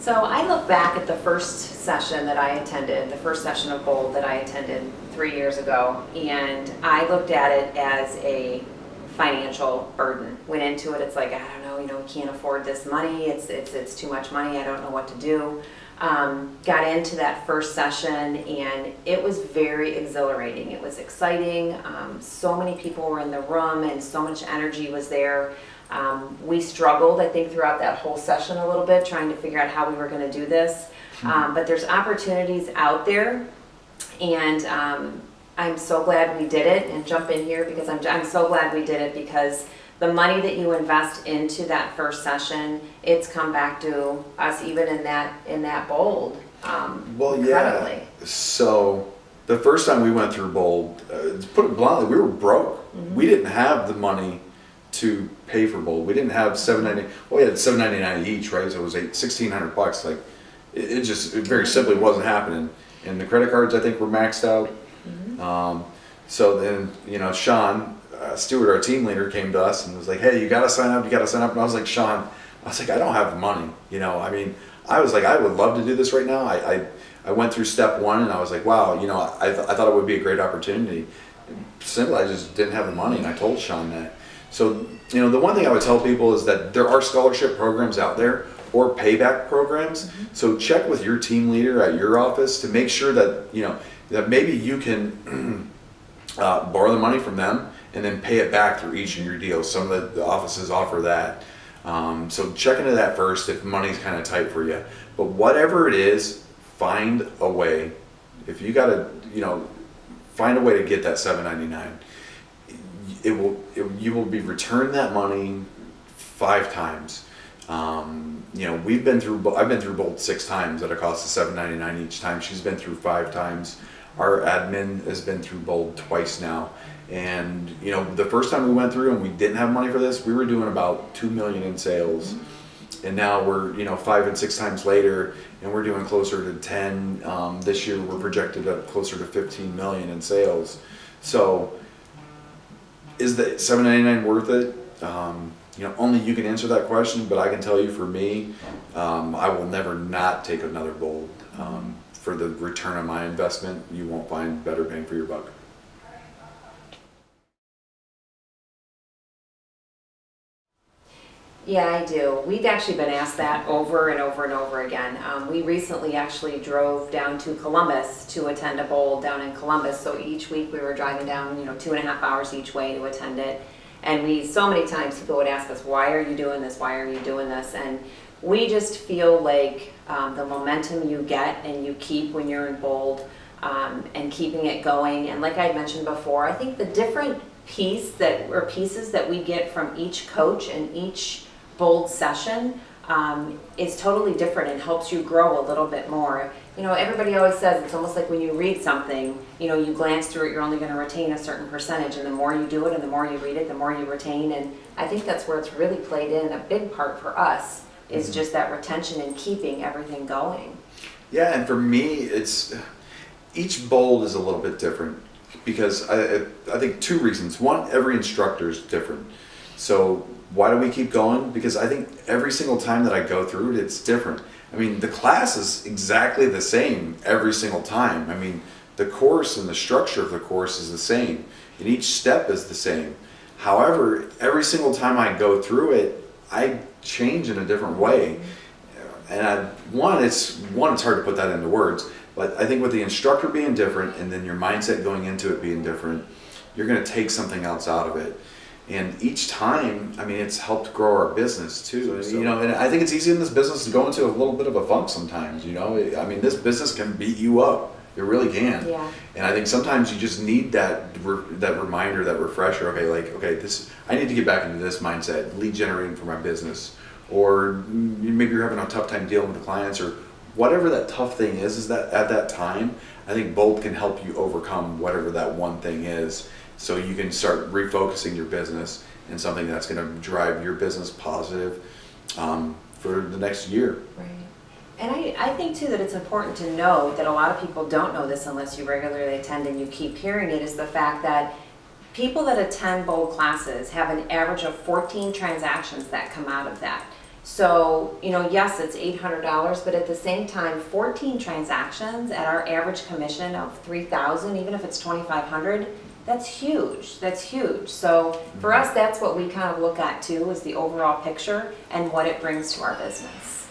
So I look back at the first session that I attended, the first session of Bold that I attended 3 years ago, and I looked at it as a financial burden. Went into it, it's like, I don't know, we can't afford this money, it's too much money, I don't know what to do. Got into that first session and it was very exhilarating. It was exciting. So many people were in the room and so much energy was there. We struggled, I think, throughout that whole session a little bit, trying to figure out how we were going to do this. But there's opportunities out there, and I'm so glad we did it. And jump in here because I'm so glad we did it, because the money that you invest into that first session, it's come back to us even in that Bold. Well, incredibly. yeah. So the first time we went through Bold, to put it bluntly, we were broke. We didn't have the money to pay for Bold. We didn't have $7.99. Well, we had $7.99 each, right? So it was $1,600. Like it just very simply wasn't happening. And the credit cards, I think, were maxed out. So then, Sean Stewart, our team leader, came to us and was like, "Hey, you got to sign up. You got to sign up." And I was like, "Sean, I don't have the money. I was like, I would love to do this right now. I went through step one and I was like, wow, I thought it would be a great opportunity. Simply, I just didn't have the money, and I told Sean that. So, the one thing I would tell people is that there are scholarship programs out there or payback programs. So check with your team leader at your office to make sure that, that maybe you can borrow the money from them and then pay it back through each of your deals. Some of the offices offer that. So check into that first if money's kind of tight for you. But whatever it is, find a way. If you got to, find a way to get that $7.99. You will be returned that money 5 times. I've been through Bolt 6 times at a cost of $7.99 each time. She's been through 5 times. Our admin has been through Bolt twice now. And the first time we went through and we didn't have money for this, we were doing about $2 million in sales. And now we're 5 and 6 times later, and we're doing closer to 10. This year we're projected at closer to 15 million in sales. So is the $7.99 worth it? Only you can answer that question, but I can tell you, for me, I will never not take another Bold. For the return on my investment, you won't find better bang for your buck. Yeah, I do. We've actually been asked that over and over and over again. We recently actually drove down to Columbus to attend a Bold down in Columbus. So each week we were driving down, 2.5 hours each way to attend it. And so many times people would ask us, why are you doing this? Why are you doing this? And we just feel like the momentum you get and you keep when you're in Bold, and keeping it going. And like I mentioned before, I think the different pieces that we get from each coach and each Bold session is totally different and helps you grow a little bit more. Everybody always says it's almost like when you read something, you glance through it, you're only going to retain a certain percentage, and the more you do it and the more you read it, the more you retain. And I think that's where it's really played in. A big part for us is just that retention and keeping everything going. Yeah, and for me, each Bold is a little bit different, because I think 2 reasons. One, every instructor is different. So why do we keep going? Because I think every single time that I go through it, it's different. I mean, the class is exactly the same every single time. I mean, the course and the structure of the course is the same, and each step is the same. However, every single time I go through it, I change in a different way. And it's hard to put that into words, but I think with the instructor being different and then your mindset going into it being different, you're going to take something else out of it. And each time, I mean, it's helped grow our business too. And I think it's easy in this business to go into a little bit of a funk sometimes. I mean, this business can beat you up. It really can. Yeah. And I think sometimes you just need that reminder, that refresher. I need to get back into this mindset, lead generating for my business, or maybe you're having a tough time dealing with the clients, or whatever that tough thing is that at that time, I think Bold can help you overcome whatever that one thing is. So you can start refocusing your business in something that's going to drive your business positive for the next year. Right. And I think too that it's important to know that a lot of people don't know this unless you regularly attend and you keep hearing it, is the fact that people that attend bowl classes have an average of 14 transactions that come out of that. So, you know, yes, it's $800, but at the same time, 14 transactions at our average commission of $3,000, even if it's $2,500, that's huge. That's huge. So for us, that's what we kind of look at too, is the overall picture and what it brings to our business.